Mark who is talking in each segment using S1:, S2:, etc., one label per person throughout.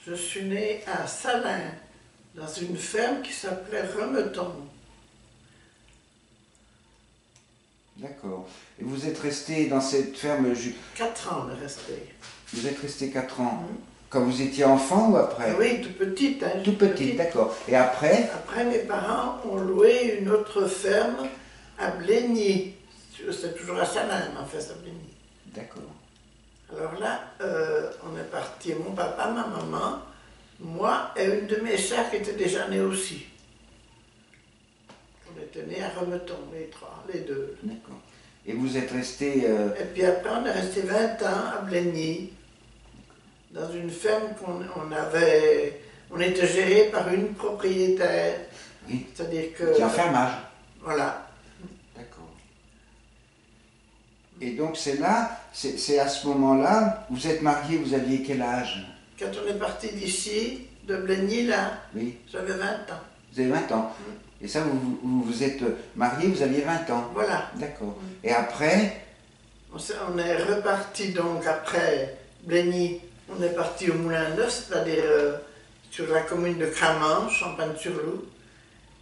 S1: Je suis née à Salins, dans une ferme qui s'appelait Remeton.
S2: D'accord. Et vous êtes resté dans cette ferme...
S1: 4 ans, on est resté.
S2: Vous êtes resté 4 ans. Quand vous étiez enfant ou après?
S1: Oui, tout petite. Hein,
S2: tout petite, d'accord. Et après?
S1: Après, mes parents ont loué une autre ferme à Blény. C'est toujours à Salins, en fait, à Blény.
S2: D'accord.
S1: Alors là, on est parti, mon papa, ma maman, moi et une de mes sœurs qui était déjà née aussi. On était nés à Remeton, les trois, les deux.
S2: D'accord. Et vous êtes resté...
S1: Et puis après, on est resté 20 ans à Blény, dans une ferme qu'on avait... On était géré par une propriétaire.
S2: Oui.
S1: C'est-à-dire que...
S2: Qui en fermage.
S1: Voilà.
S2: D'accord. Et donc c'est là, c'est à ce moment-là, vous êtes marié, vous aviez quel âge?
S1: Quand on est parti d'ici, de Blény, là,
S2: oui.
S1: J'avais 20 ans.
S2: Vous avez 20 ans. Et ça, vous êtes marié, vous aviez 20 ans.
S1: Voilà.
S2: D'accord. Et après?
S1: On est reparti donc après Blény, on est parti au Moulin Neuf, c'est-à-dire sur la commune de Cramant, Champagne-sur-Loup.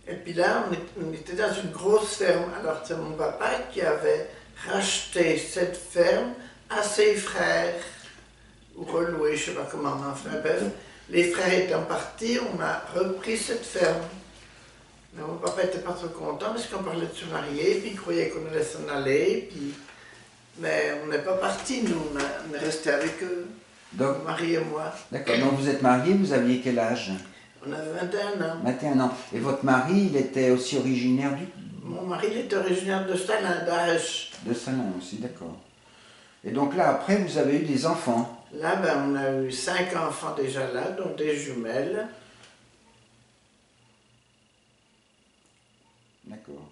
S1: Et puis là, on était dans une grosse ferme. Alors c'est mon papa qui avait racheté cette ferme à ses frères, ou reloué, je ne sais pas comment, enfin bref. Les frères étant partis, on a repris cette ferme. Mais mon papa n'était pas trop content parce qu'on parlait de se marier, puis il croyait qu'on allait s'en aller. Puis... Mais on n'est pas partis, nous, on est restés avec eux,
S2: donc,
S1: mon mari et moi.
S2: D'accord, donc vous êtes mariés, vous aviez quel âge?
S1: On avait 21 ans.
S2: 21 ans. Et votre mari, il était aussi originaire du...
S1: Mon mari, il était originaire de Salins, d'Arèche.
S2: De Salins aussi, d'accord. Et donc là, après, vous avez eu des enfants?
S1: Là, ben, on a eu 5 enfants déjà là, dont des jumelles.
S2: D'accord.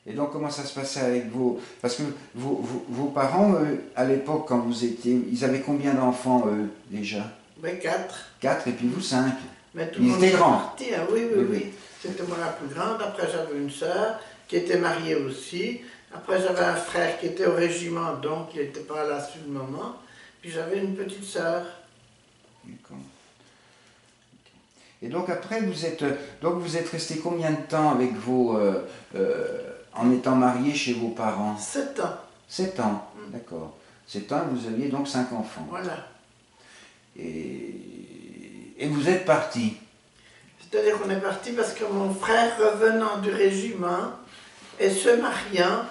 S2: Et donc, comment ça se passait avec vos... Parce que vos parents, à l'époque, quand vous étiez... Ils avaient combien d'enfants, eux, déjà?
S1: Ben, 4.
S2: 4, et puis vous, 5.
S1: Mais tout le monde
S2: était grand.
S1: parti, hein. Oui. C'était moi la plus grande. Après, j'avais une sœur qui était mariée aussi. Après, j'avais un frère qui était au régiment, donc il n'était pas là sur le moment. Puis j'avais une petite sœur.
S2: D'accord. Et donc après, vous êtes resté combien de temps avec vos... en étant marié chez vos parents?
S1: 7 ans.
S2: 7 ans, d'accord. 7 ans, vous aviez donc 5 enfants.
S1: Voilà.
S2: Et vous êtes parti?
S1: C'est-à-dire qu'on est parti parce que mon frère, revenant du régiment et se mariant,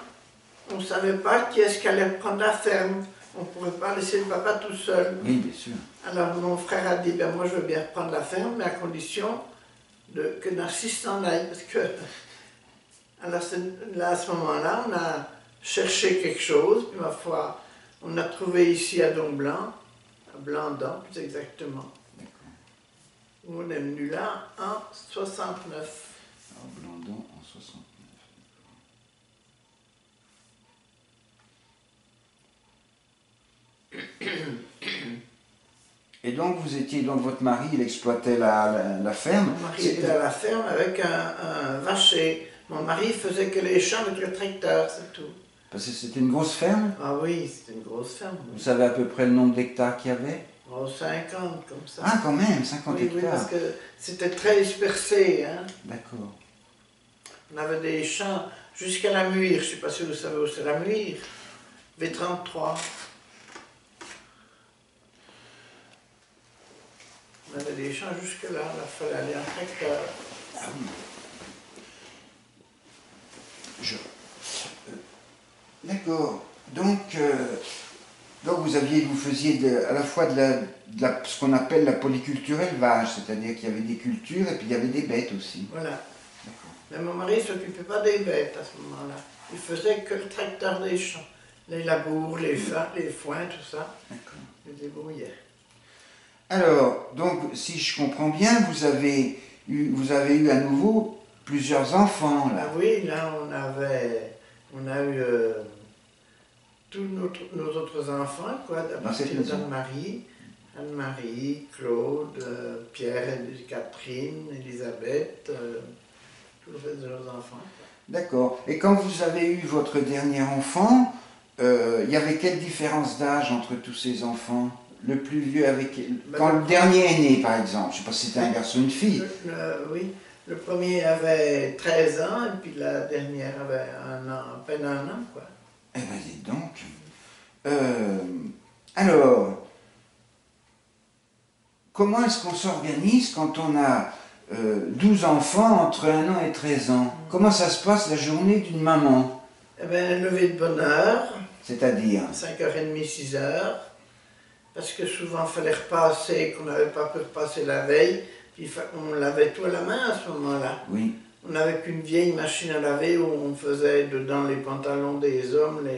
S1: on ne savait pas qui est-ce qui allait prendre la ferme. On ne pourrait pas laisser le papa tout seul.
S2: Oui, bien sûr.
S1: Alors mon frère a dit, ben moi je veux bien reprendre la ferme, mais à condition que Narcisse s'en aille. Parce que... Alors là, à ce moment-là, on a cherché quelque chose, puis ma foi, on a trouvé ici à Donblanc, à Blandan plus exactement. Où on est venu là en 69.
S2: À Blandan en 69. Et donc vous étiez, donc votre mari, il exploitait la ferme?
S1: Mon mari était à la ferme avec un vacher. Mon mari faisait que les champs avec le tracteur, c'est tout.
S2: Parce que c'était une grosse ferme?
S1: Ah oui, c'était une grosse ferme. Oui.
S2: Vous savez à peu près le nombre d'hectares qu'il y avait?
S1: Oh, 50 comme ça.
S2: Ah, quand même, 50
S1: oui,
S2: hectares.
S1: Oui, parce que c'était très dispersé. Hein.
S2: D'accord.
S1: On avait des champs jusqu'à la Muire. Je ne sais pas si vous savez où c'est la Muire. V33. On avait des champs jusque-là. Il fallait aller en tracteur.
S2: Ah oui. D'accord. Donc vous faisiez à la fois ce qu'on appelle la polyculture élevage, c'est-à-dire qu'il y avait des cultures et puis il y avait des bêtes aussi.
S1: Voilà. Mais mon mari ne s'occupait pas des bêtes à ce moment-là. Il faisait que le tracteur des champs. Les labours, les foins, tout ça.
S2: D'accord.
S1: Il débrouillait.
S2: Alors, donc, si je comprends bien, vous avez eu à nouveau plusieurs enfants, là.
S1: Ah oui, là, on a eu tous nos autres enfants, quoi, à partir d'Anne-Marie, Claude, Pierre, Catherine, Elisabeth, tout le reste de nos enfants.
S2: D'accord. Et quand vous avez eu votre dernier enfant, il y avait quelle différence d'âge entre tous ces enfants? le plus vieux avec...
S1: Ben,
S2: Quand le dernier est né, par exemple, je ne sais pas si c'était un garçon ou une fille.
S1: Oui, le premier avait 13 ans et puis la dernière avait à peine un an, quoi.
S2: Eh bien, dites donc. Alors, comment est-ce qu'on s'organise quand on a 12 enfants entre 1 an et 13 ans? Comment ça se passe la journée d'une maman?
S1: Eh bien, lever de bonne heure,
S2: C'est-à-dire?
S1: 5h30, 6h, parce que souvent il fallait repasser, qu'on n'avait pas pu repasser la veille, puis on lavait tout à la main à ce moment-là.
S2: Oui.
S1: On n'avait qu'une vieille machine à laver où on faisait dedans les pantalons des hommes,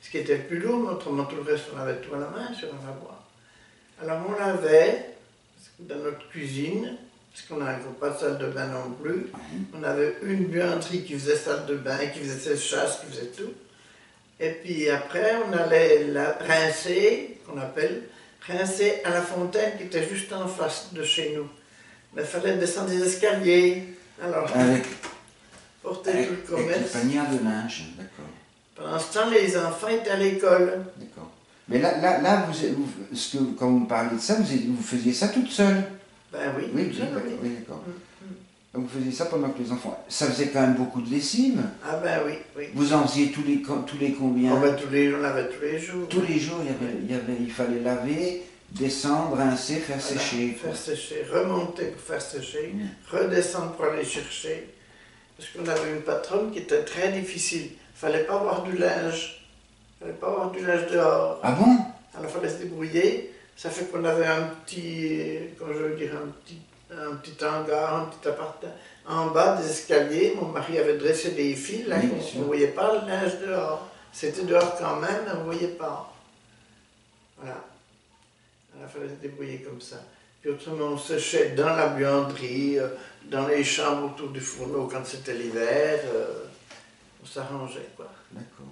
S1: ce qui était le plus lourd, mais autrement tout le reste on lavait tout à la main sur un lavoir. Alors on lavait dans notre cuisine, parce qu'on n'avait pas de salle de bain non plus. On avait une buanderie qui faisait salle de bain, qui faisait séchage, qui faisait tout. Et puis après, on allait la rincer, qu'on appelle, rincer à la fontaine qui était juste en face de chez nous. Mais il fallait descendre des escaliers. Alors, porter tout le commerce.
S2: Avec une panière de linge, d'accord.
S1: Pendant ce temps, les enfants étaient à l'école.
S2: D'accord. Mais là quand vous me parlez de ça, vous faisiez ça toute seule?
S1: Ben oui,
S2: oui, oui, d'accord. Donc vous faisiez ça pendant que les enfants... Ça faisait quand même beaucoup de lessive.
S1: Ah ben oui, oui.
S2: Vous en faisiez tous les combien?
S1: Oh ben on lavait tous les jours.
S2: Tous les jours, il fallait laver, descendre, rincer, faire sécher.
S1: Faire sécher, remonter pour faire sécher, redescendre pour aller chercher. Parce qu'on avait une patronne qui était très difficile. Il ne fallait pas avoir du linge. Il ne fallait pas avoir du linge dehors.
S2: Ah bon?
S1: Alors il fallait se débrouiller. Ça fait qu'on avait un petit, comment je veux dire, un petit hangar, un petit appartement. En bas des escaliers, mon mari avait dressé des fils, là,
S2: oui,
S1: on ne voyait pas le linge dehors. C'était dehors quand même, mais on ne voyait pas. Voilà. Alors il fallait se débrouiller comme ça. Puis autrement, on séchait dans la buanderie, dans les chambres autour du fourneau quand c'était l'hiver. On s'arrangeait, quoi.
S2: D'accord.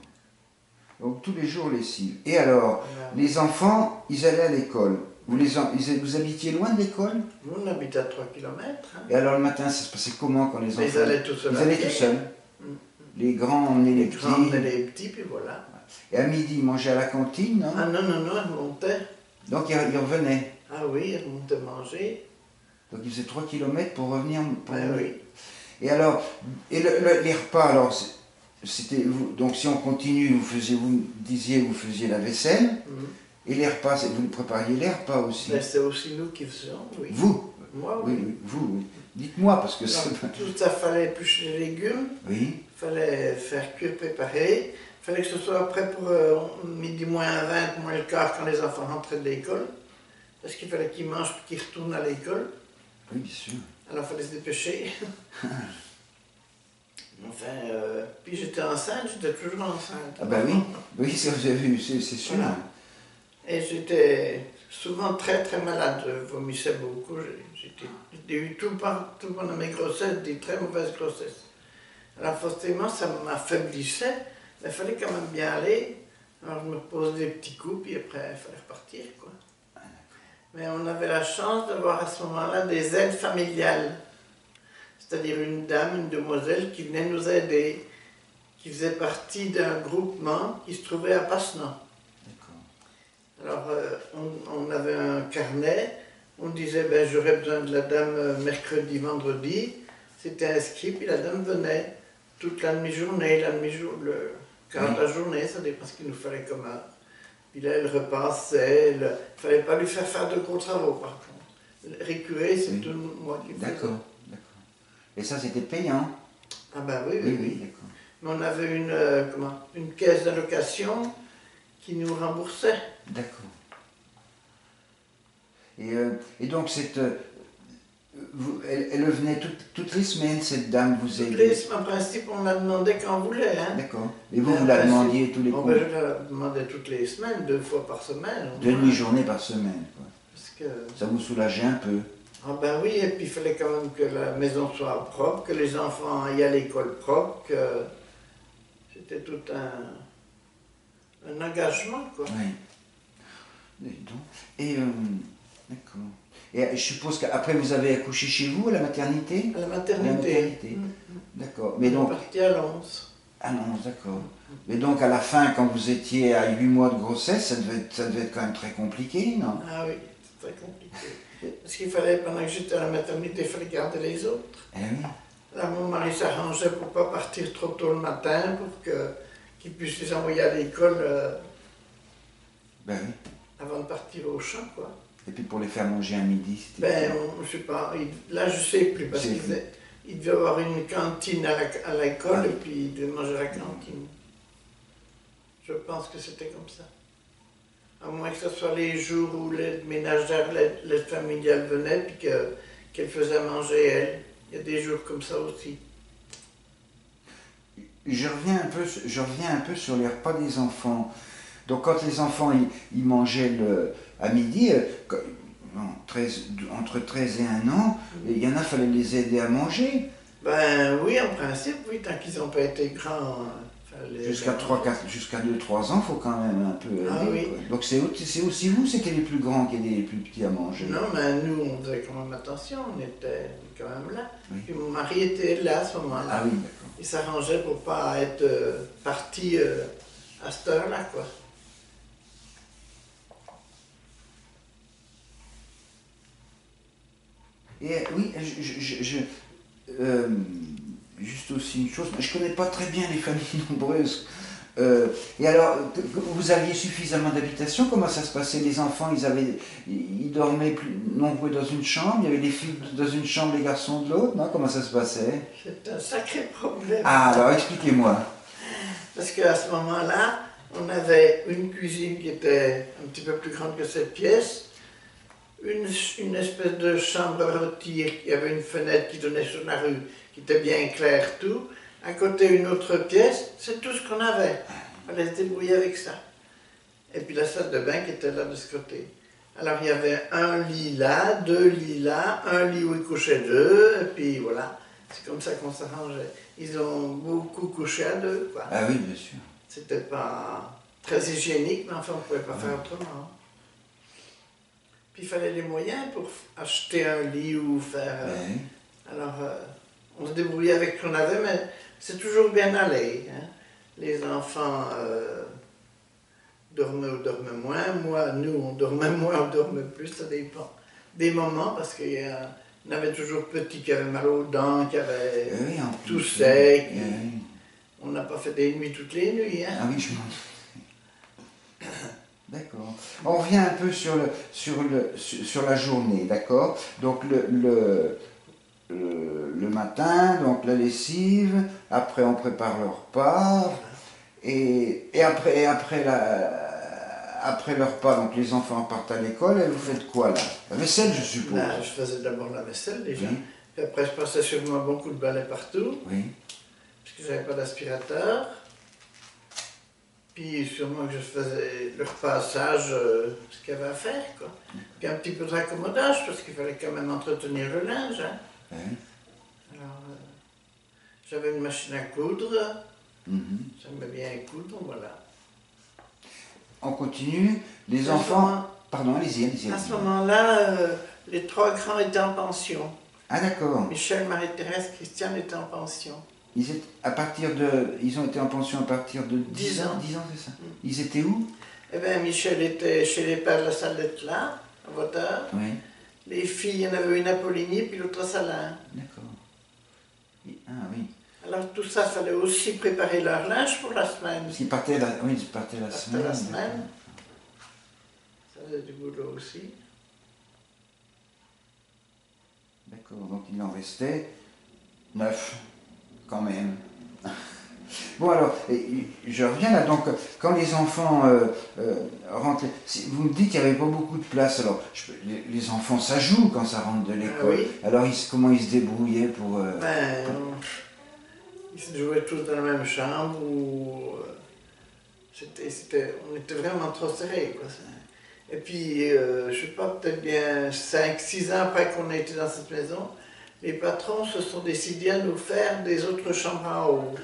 S2: Donc tous les jours lessive. Et alors, les enfants, ils allaient à l'école. Vous habitiez loin de l'école?
S1: Nous, on habitait à 3 km. Hein.
S2: Et alors le matin, ça se passait comment quand les enfants...
S1: Ils allaient tout seuls.
S2: Ils allaient tout seuls. Les grands emmenaient les petits.
S1: Les grands emmenaient les petits, puis voilà.
S2: Et à midi, ils mangeaient à la cantine, non?
S1: Ah non, ils montaient.
S2: Donc ils revenaient.
S1: Ah oui, ils remontaient manger.
S2: Donc ils faisaient 3 km pour revenir.
S1: Oui.
S2: Et alors, les repas, alors, c'était... Donc si on continue, vous faisiez la vaisselle. Et les repas, vous prépariez les repas aussi?
S1: Ben, c'est aussi nous qui faisions, oui.
S2: Vous?
S1: Moi, oui.
S2: Oui, vous. Dites-moi, parce que c'est...
S1: Tout ça, fallait éplucher les légumes.
S2: Oui.
S1: Fallait faire cuire, préparer. Fallait que ce soit prêt pour midi moins 20, moins le quart, quand les enfants rentraient de l'école. Parce qu'il fallait qu'ils mangent et qu'ils retournent à l'école.
S2: Oui, bien sûr.
S1: Alors il fallait se dépêcher. Enfin, puis j'étais enceinte, j'étais toujours enceinte.
S2: Ah ben oui, ça vous avez vu, c'est sûr. Voilà.
S1: Et j'étais souvent très très malade, je vomissais beaucoup. J'ai eu tout pendant mes grossesses, des très mauvaises grossesses. Alors forcément, ça m'affaiblissait, mais il fallait quand même bien aller. Alors je me posais des petits coups, puis après il fallait repartir, quoi. Mais on avait la chance d'avoir à ce moment-là des aides familiales. C'est-à-dire une dame, une demoiselle qui venait nous aider, qui faisait partie d'un groupement qui se trouvait à Passenant. Alors on avait un carnet, on disait ben, j'aurais besoin de la dame mercredi, vendredi. C'était inscrit, puis la dame venait toute la demi-journée, le quart de la journée, ça dépend ce qu'il nous fallait comme heure. Puis là, elle repassait, il ne fallait pas lui faire de gros travaux par contre. Récurer, c'est tout moi qui faisais.
S2: D'accord. Et ça, c'était payant?
S1: Ah ben oui.
S2: D'accord.
S1: Mais on avait une caisse d'allocation qui nous remboursait.
S2: D'accord. Et donc, elle venait toutes les semaines, cette dame, vous aider?
S1: Toutes les semaines, en principe, on la demandait quand on voulait. Hein.
S2: D'accord. Et vous la demandiez tous les
S1: combien? Je la demandais toutes les semaines, 2 fois par semaine.
S2: 2 demi-journées par semaine, quoi.
S1: Parce que...
S2: Ça vous soulageait un peu?
S1: Ah ben oui, et puis il fallait quand même que la maison soit propre, que les enfants aillent à l'école propre, que c'était tout un engagement, quoi.
S2: Oui. Et d'accord. Et je suppose qu'après vous avez accouché chez vous, à la maternité?
S1: À la maternité.
S2: D'accord. Mais donc...
S1: On est parti à Lens.
S2: Ah non, d'accord. Mais donc à la fin, quand vous étiez à 8 mois de grossesse, ça devait être quand même très compliqué, non?
S1: Ah oui, c'est très compliqué. Parce qu'il fallait, pendant que j'étais à la maternité, il fallait garder les autres.
S2: Eh oui.
S1: Là, mon mari s'arrangeait pour ne pas partir trop tôt le matin, pour qu'il puisse les envoyer à l'école
S2: Ben oui.
S1: avant de partir au champ, quoi.
S2: Et puis pour les faire manger à midi, c'était...
S1: Ben, je sais pas, là je sais plus, parce qu'il devait avoir une cantine à l'école,
S2: Ah.
S1: et puis il devait manger à la cantine. Je pense que c'était comme ça. À moins que ce soit les jours où l'aide ménagère, l'aide familiale venait, puis qu'elle faisait manger elle. Il y a des jours comme ça aussi.
S2: Je reviens un peu sur les repas des enfants. Donc quand les enfants ils mangeaient à midi, entre 13 et 1 an, il y en a, fallait les aider à manger.
S1: Ben oui, en principe, oui, tant qu'ils n'ont pas été grands.
S2: Jusqu'à 2-3 ans, il faut quand même un peu aider.
S1: Ah oui.
S2: Quoi. Donc c'est aussi vous, c'était les plus grands qui aidaient les plus petits à manger.
S1: Non, mais nous, on faisait quand même attention, on était quand même là.
S2: Oui.
S1: Puis mon mari était là à ce moment-là.
S2: Ah oui, d'accord.
S1: Il s'arrangeait pour pas être parti à cette heure-là, quoi.
S2: Et oui, juste aussi une chose, je ne connais pas très bien les familles nombreuses. Et alors, vous aviez suffisamment d'habitation? Comment ça se passait? Les enfants, ils dormaient plus nombreux dans une chambre? Il y avait les filles dans une chambre, les garçons de l'autre? Non? Comment ça se passait?
S1: C'est un sacré problème.
S2: Ah, alors expliquez-moi.
S1: Parce qu'à ce moment-là, on avait une cuisine qui était un petit peu plus grande que cette pièce, une espèce de chambre à rôtir, il y avait une fenêtre qui donnait sur la rue, qui était bien claire, tout. À côté, une autre pièce, c'est tout ce qu'on avait. On allait se débrouiller avec ça. Et puis la salle de bain qui était là de ce côté. Alors il y avait un lit là, 2 lits là, un lit où ils couchaient 2, et puis voilà. C'est comme ça qu'on s'arrangeait. Ils ont beaucoup couché à 2, quoi.
S2: Ah oui, bien sûr.
S1: C'était pas très hygiénique, mais enfin on ne pouvait pas faire autrement. Puis il fallait les moyens pour acheter un lit ou faire...
S2: Oui.
S1: Alors on se débrouillait avec ce qu'on avait, mais c'est toujours bien allé. Hein. Les enfants dormaient ou dormaient moins. Moi, nous, on dormait moins ou dormait plus, ça dépend des moments, parce qu'il y en avait toujours petits qui avaient mal aux dents, qui avaient
S2: Oui,
S1: tout sec.
S2: Oui.
S1: On n'a pas fait des nuits toutes les nuits. Hein.
S2: Ah oui, je m'en... D'accord. On revient un peu sur la journée, d'accord? Donc le matin, donc la lessive, après on prépare le repas, et après le repas, donc les enfants partent à l'école, et vous faites quoi là? La vaisselle, je suppose.
S1: Là, je faisais d'abord la vaisselle déjà,
S2: Oui.
S1: puis après je passais sur moi beaucoup de balais partout,
S2: Oui.
S1: parce que j'avais pas d'aspirateur. Puis sûrement que je faisais le repassage, ce qu'il y avait à faire, quoi. Puis un petit peu de raccommodage, parce qu'il fallait quand même entretenir le linge. Hein.
S2: Oui.
S1: Alors, j'avais une machine à coudre,
S2: Mhm.
S1: j'aimais bien coudre, voilà.
S2: On continue. Les
S1: À ce
S2: enfants...
S1: moment-
S2: Pardon, allez-y.
S1: À ce moment-là, les 3 grands étaient en pension.
S2: Ah d'accord.
S1: Michel, Marie-Thérèse, Christiane étaient en pension.
S2: Ils ont été en pension à partir de 10 ans. 10 ans, c'est ça. Ils étaient où?
S1: Eh bien, Michel était chez les pères de la Salette là, à Voteur.
S2: Oui.
S1: Les filles, il y en avait une à Poligny, puis l'autre à Salins.
S2: D'accord. Ah oui.
S1: Alors tout ça, il fallait aussi préparer leur linge pour la semaine.
S2: Ils partaient la
S1: Partaient
S2: semaine.
S1: la semaine. Ça faisait du boulot aussi.
S2: D'accord, donc il en restait 9, quand même. Bon alors, je reviens là, donc quand les enfants rentrent, vous me dites qu'il n'y avait pas beaucoup de place, alors les enfants ça joue quand ça rentre de l'école,
S1: oui.
S2: Alors comment ils se débrouillaient pour...
S1: Ils se jouaient tous dans la même chambre, on était vraiment trop serrés, quoi. Et puis, je sais pas, peut-être bien 5-6 ans après qu'on a été dans cette maison, les patrons se sont décidés à nous faire des autres chambres en haut.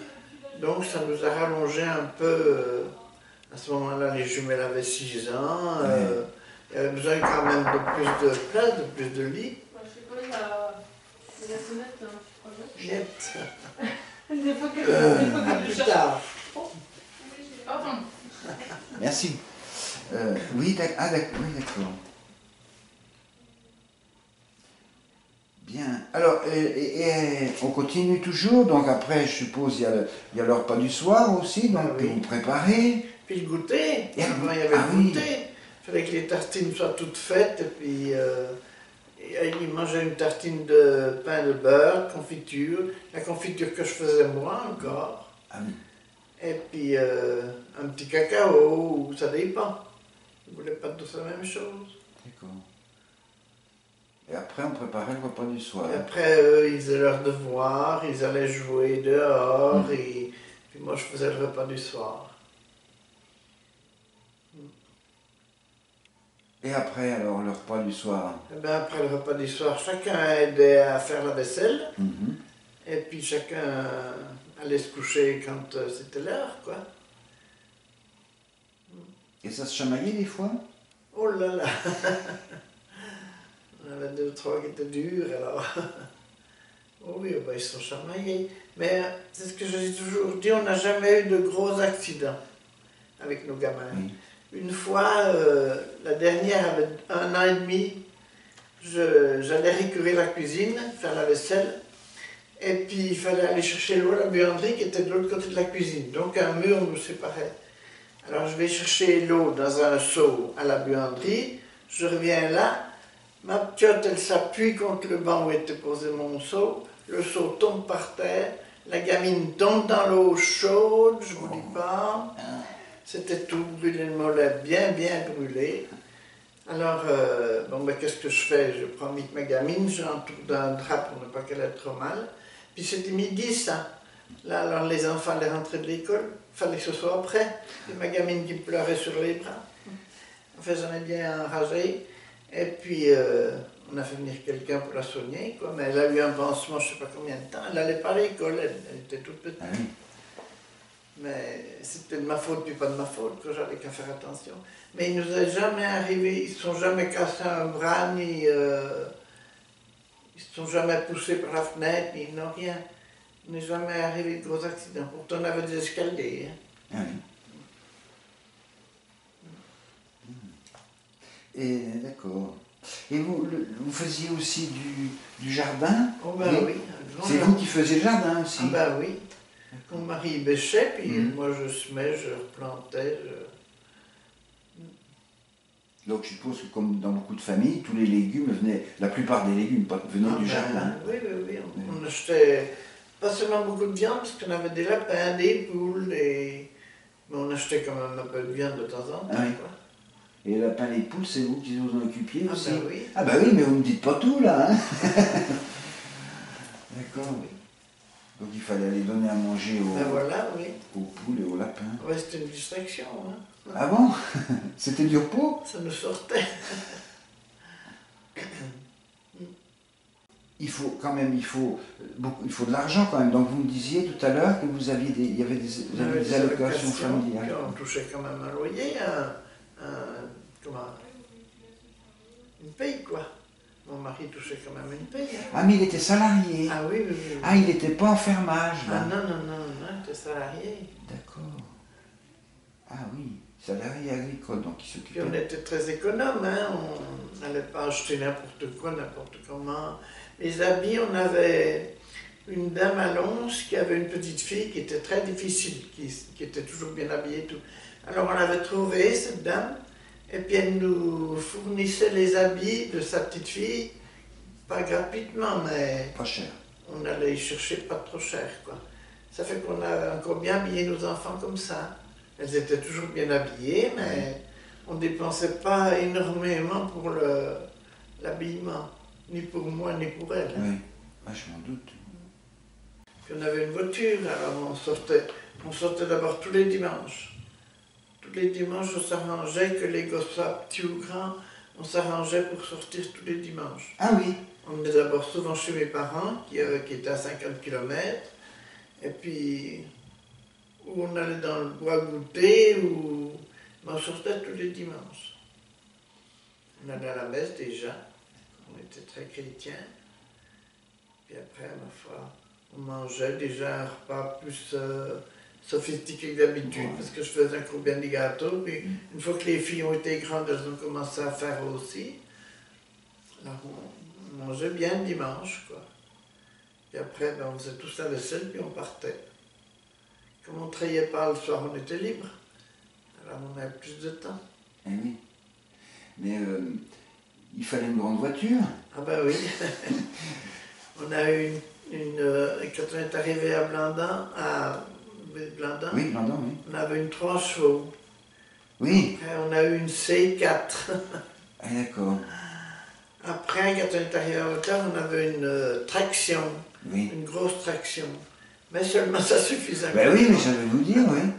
S1: Donc ça nous a rallongé un peu. À ce moment-là, les jumelles avaient 6 ans. Il y avait besoin quand même de plus de place, de plus de lits.
S3: Je sais pas, il y a la sonnette, je crois.
S1: Net. À plus tard.
S3: Pardon.
S2: Merci. Oui, oui, d'accord. Bien. Alors, on continue toujours. Donc après, je suppose, il y a le repas du soir aussi, donc que
S1: Oui.
S2: vous préparez.
S1: Puis le goûter.
S2: Et
S1: Avant, il y avait
S2: ah
S1: le
S2: oui.
S1: goûter. Il fallait que les tartines soient toutes faites. Et puis, il mangeait une tartine de pain de beurre, confiture. La confiture que je faisais moi encore.
S2: Ah oui.
S1: Et puis, un petit cacao, ou ça dépend. Ils ne voulaient pas tous la même chose.
S2: D'accord. Et après, on préparait le repas du soir.
S1: Et après, eux, ils faisaient leur devoir, ils allaient jouer dehors, et puis moi, je faisais le repas du soir.
S2: Et après, alors, le repas du soir.
S1: Et bien, après le repas du soir, chacun aidait à faire la vaisselle,
S2: Mhm.
S1: et puis chacun allait se coucher quand c'était l'heure, quoi.
S2: Et ça se chamaillait des fois?
S1: Oh là là! On avait 2 ou 3 qui étaient durs, alors. Oh oui, ben, ils sont chamaillés. Mais c'est ce que j'ai toujours dit, on n'a jamais eu de gros accidents avec nos gamins.
S2: Oui.
S1: Une fois, la dernière avait 1 an et demi, j'allais récurer la cuisine, faire la vaisselle, et puis il fallait aller chercher l'eau à la buanderie qui était de l'autre côté de la cuisine. Donc un mur nous séparait. Alors je vais chercher l'eau dans un seau à la buanderie, je reviens là, ma p'tiote elle s'appuie contre le banc où était posé mon seau, le seau tombe par terre, la gamine tombe dans l'eau chaude, je vous dis pas, c'était tout brûlé le mollet, bien brûlé. Alors, bon ben qu'est-ce que je fais? Je prends vite ma gamine, je l'entoure d'un drap pour ne pas qu'elle ait trop mal. Puis c'était midi ça. Là, alors les enfants allaient rentrer de l'école, il fallait que ce soit après. Et ma gamine qui pleurait sur les bras. Enfin, j'en ai bien enragé. Et puis, on a fait venir quelqu'un pour la soigner, quoi. Mais elle a eu un pansement, je ne sais pas combien de temps. Elle n'allait pas à l'école, elle était toute petite.
S2: Ah oui.
S1: Mais c'était de ma faute, puis pas de ma faute, que j'avais qu'à faire attention. Mais il nous est jamais arrivé, ils ne se sont jamais cassés un bras, ni... ils ne se sont jamais poussés par la fenêtre, ni non, rien. Il n'est jamais arrivé de gros accidents. Pourtant, on avait des escaliers. Hein.
S2: Ah oui. Et d'accord. Et vous faisiez aussi du jardin?
S1: Oh ben oui, un grand
S2: C'est
S1: jardin.
S2: vous qui faisiez le jardin aussi?
S1: Ah ben oui. Mon mari bêchait, puis
S2: Mhm.
S1: moi je semais, je replantais.
S2: Donc je suppose que comme dans beaucoup de familles, tous les légumes venaient, la plupart des légumes venaient
S1: Ah
S2: du
S1: ben,
S2: jardin.
S1: oui, on achetait pas seulement beaucoup de viande, parce qu'on avait des lapins, des poules, mais on achetait quand même un peu de viande de temps en temps.
S2: Ah oui.
S1: Quoi.
S2: Et les lapins, les poules, c'est vous qui vous en occupiez
S1: Ah
S2: aussi?
S1: ben oui.
S2: Ah bah oui, mais vous ne me dites pas tout là, hein. D'accord.
S1: Oui.
S2: Donc il fallait aller donner à manger
S1: Ben voilà, oui.
S2: aux poules et aux lapins.
S1: Ouais, c'était une distraction, hein.
S2: Ah bon? C'était du repos?
S1: Ça nous sortait.
S2: Il faut quand même, il faut de l'argent quand même. Donc vous me disiez tout à l'heure que vous aviez des, il y avait
S1: On
S2: vous
S1: avait
S2: aviez des allocations familiales.
S1: puis on touchait quand même un loyer, comment, une paye, quoi. Mon mari touchait quand même une paye. Hein.
S2: Ah mais il était salarié.
S1: Ah oui, oui, oui.
S2: Ah, il n'était pas en fermage
S1: Ah
S2: là.
S1: non, il était salarié.
S2: D'accord. Ah oui, salarié agricole, donc il
S1: Puis on
S2: s'occupait.
S1: était très économe, hein. On n'allait pas acheter n'importe quoi, n'importe comment. Les habits, on avait une dame à Lons qui avait une petite fille qui était très difficile, qui était toujours bien habillée et tout. Alors on avait trouvé cette dame, et puis elle nous fournissait les habits de sa petite fille, pas gratuitement, mais
S2: Pas cher.
S1: on allait y chercher pas trop cher, quoi. Ça fait qu'on a encore bien habillé nos enfants comme ça. Elles étaient toujours bien habillées, mais on ne dépensait pas énormément pour l'habillement, ni pour moi, ni pour elles.
S2: Oui, ah, je m'en doute.
S1: Puis on avait une voiture, alors on sortait d'abord tous les dimanches. Tous les dimanches, on s'arrangeait, que les gosses soient petits ou grands, on s'arrangeait pour sortir tous les dimanches.
S2: Ah oui. On
S1: On est d'abord souvent chez mes parents, qui étaient à 50 km, et puis où on allait dans le bois goûter, ou on sortait tous les dimanches. On allait à la messe déjà, on était très chrétiens, puis après, ma foi, On mangeait déjà un repas plus sophistiqué que d'habitude, parce que je faisais encore bien des gâteaux. Puis une fois que les filles ont été grandes, elles ont commencé à faire aussi. Alors on mangeait bien le dimanche, quoi. Et après, ben, on faisait tous la vaisselle, puis on partait. Comme on ne travaillait pas le soir, on était libre. Alors on avait plus de temps.
S2: Eh oui. Mais il fallait une grande voiture.
S1: Ah ben oui. On a eu quand on est arrivé à Blandin,
S2: Oui, Blandin, oui.
S1: on avait une 3 chevaux.
S2: Oui.
S1: Après, on a eu une C4.
S2: Ah, d'accord.
S1: Après, quand on est arrivé à hauteur, on avait une traction,
S2: Oui.
S1: une grosse traction. Mais seulement ça suffisait.
S2: Ben oui, mais j'allais vous dire, oui.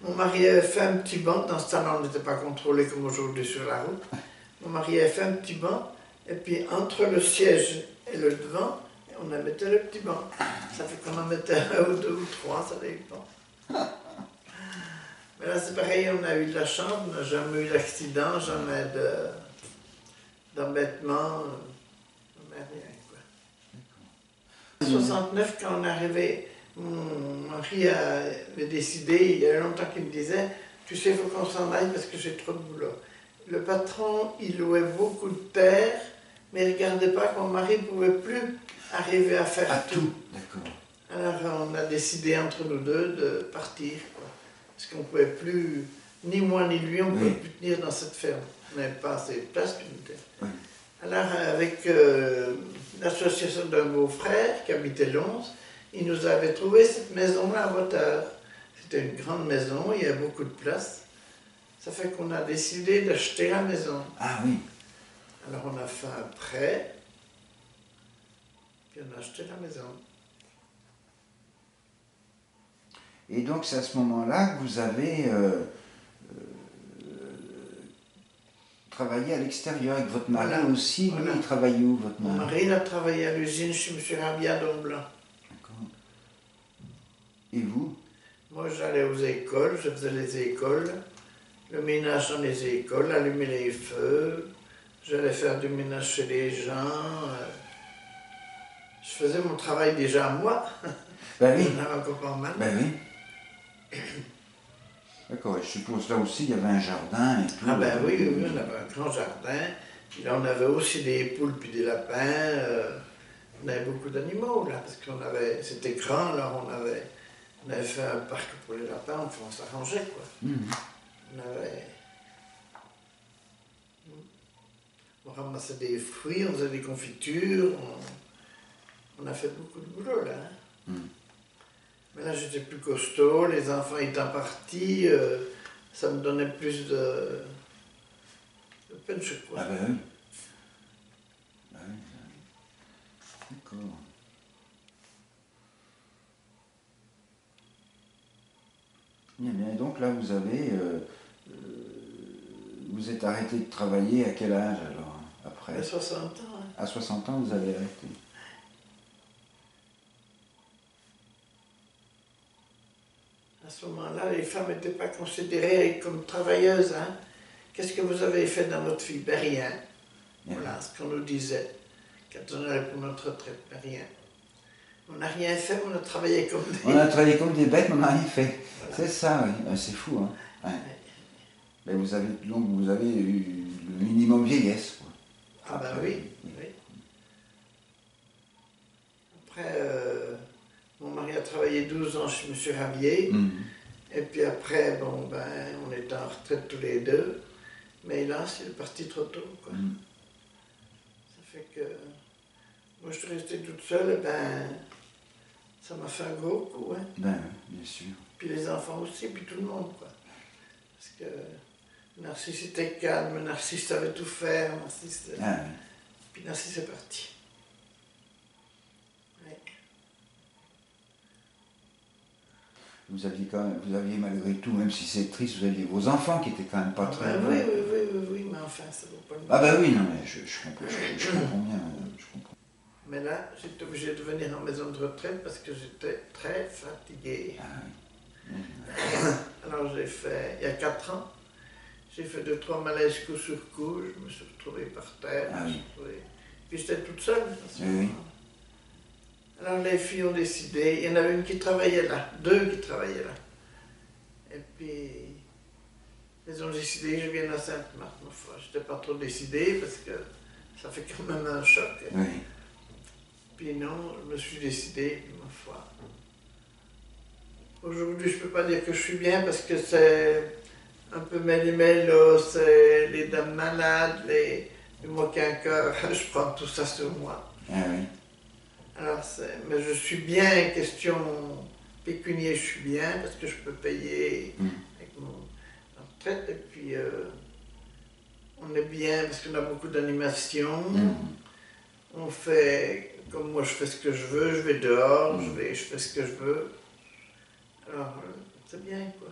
S1: Mon mari avait fait un petit banc, dans ce temps-là on n'était pas contrôlé comme aujourd'hui sur la route. Mon mari avait fait un petit banc, et puis entre le siège et le devant, on en mettait le petit banc. Ça fait qu'on en mettait un ou deux ou trois, ça dépend. Mais là c'est pareil, on a eu de la chance, on n'a jamais eu d'accident, jamais d'embêtement, jamais rien, quoi. En 69, quand on est arrivé, mon mari avait décidé, il y a longtemps qu'il me disait, tu sais, il faut qu'on s'en aille parce que j'ai trop de boulot. Le patron, il louait beaucoup de terre, mais il ne regardait pas que mon mari ne pouvait plus arriver à faire tout.
S2: D'accord.
S1: Alors on a décidé entre nous deux de partir, quoi. Parce qu'on ne pouvait plus, ni moi ni lui, on ne pouvait plus tenir dans cette ferme. On n'avait pas assez de place qu'une terre.
S2: Oui.
S1: Alors avec l'association d'un beau-frère qui habitait Lons, il nous avait trouvé cette maison-là à hauteur. C'était une grande maison, il y avait beaucoup de place. Ça fait qu'on a décidé d'acheter la maison.
S2: Ah oui.
S1: Alors on a fait un prêt, puis on a acheté la maison.
S2: Et donc c'est à ce moment-là que vous avez travaillé à l'extérieur avec votre mari
S1: Voilà.
S2: aussi.
S1: Voilà.
S2: Lui, il travaillait où, votre
S1: Mon
S2: mari?
S1: mari, il a travaillé à l'usine chez M. Rabier à Domblanc.
S2: D'accord. Et vous?
S1: Moi, j'allais aux écoles, je faisais les écoles, le ménage dans les écoles, allumer les feux, j'allais faire du ménage chez les gens. Je faisais mon travail déjà à moi.
S2: Ben oui.
S1: Il y en avait encore pas mal.
S2: Ben oui. D'accord, je suppose là aussi il y avait un jardin et tout.
S1: Ah ben oui, oui, on avait un grand jardin. Puis là, on avait aussi des poules puis des lapins. On avait beaucoup d'animaux là, parce qu'on avait, c'était grand, là, on avait fait un parc pour les lapins, enfin, on s'arrangeait, quoi. On ramassait des fruits, on faisait des confitures, on a fait beaucoup de boulot, là. Hein. Mais là, j'étais plus costaud, les enfants étant partis, ça me donnait plus de punch, quoi.
S2: Ah ben oui. Ben oui. D'accord. Bien, bien. Donc là, vous avez... vous êtes arrêté de travailler à quel âge alors, après?
S1: À 60 ans. Hein.
S2: À 60 ans, vous avez arrêté.
S1: À ce moment-là, les femmes n'étaient pas considérées comme travailleuses. Hein. Qu'est-ce que vous avez fait dans votre vie? Ben rien. Voilà ce qu'on nous disait quand on allait pour notre retraite. Ben rien. On n'a rien fait, on a travaillé comme des...
S2: On a travaillé comme des bêtes, mais on n'a rien fait. Voilà. C'est ça, oui. C'est fou, hein. Ouais.
S1: Ouais.
S2: Mais vous avez eu le minimum vieillesse, quoi.
S1: Ah ben oui, oui. Après, mon mari a travaillé 12 ans chez M. Rabier. Et puis après, bon, ben, on était en retraite tous les deux. Mais hélas, il est parti trop tôt, quoi. Ça fait que... Moi, je suis restée toute seule, et ben... Ça m'a fait un gros coup, hein.
S2: Ben oui, bien sûr.
S1: Puis les enfants aussi, puis tout le monde, quoi. Parce que Narcisse était calme, Narcisse savait tout faire, Narcisse...
S2: Ah oui.
S1: Puis Narcisse est parti. Ouais.
S2: Vous aviez malgré tout, même si c'est triste, vous aviez vos enfants qui étaient quand même pas très
S1: Oui,
S2: heureux.
S1: oui, mais enfin, ça vaut pas le
S2: Ah ben oui, non, mais je comprends bien, je comprends.
S1: Mais là, j'étais obligé de venir en maison de retraite parce que j'étais très fatigué.
S2: Ah oui.
S1: Alors j'ai fait, il y a 4 ans, j'ai fait 2-3 malaises coup sur coup, je me suis retrouvé par terre.
S2: Ah oui.
S1: Puis j'étais toute seule.
S2: Oui.
S1: Alors les filles ont décidé, il y en avait une qui travaillait là, deux qui travaillaient là. Et puis, elles ont décidé que je vienne à Sainte-Marthe, ma foi. Je n'étais pas trop décidée parce que ça fait quand même un choc.
S2: Oui.
S1: Puis non, je me suis décidée, ma foi. Aujourd'hui, je ne peux pas dire que je suis bien parce que c'est un peu mêlé-mêlo, c'est les dames malades, moi qui ai un cœur, je prends tout ça sur moi.
S2: Ah oui.
S1: Alors, mais je suis bien, question pécuniaire, je suis bien parce que je peux payer avec ma retraite et puis on est bien parce qu'on a beaucoup d'animation. On fait, comme moi je fais ce que je veux, je vais dehors, je fais ce que je veux. Alors, c'est bien quoi.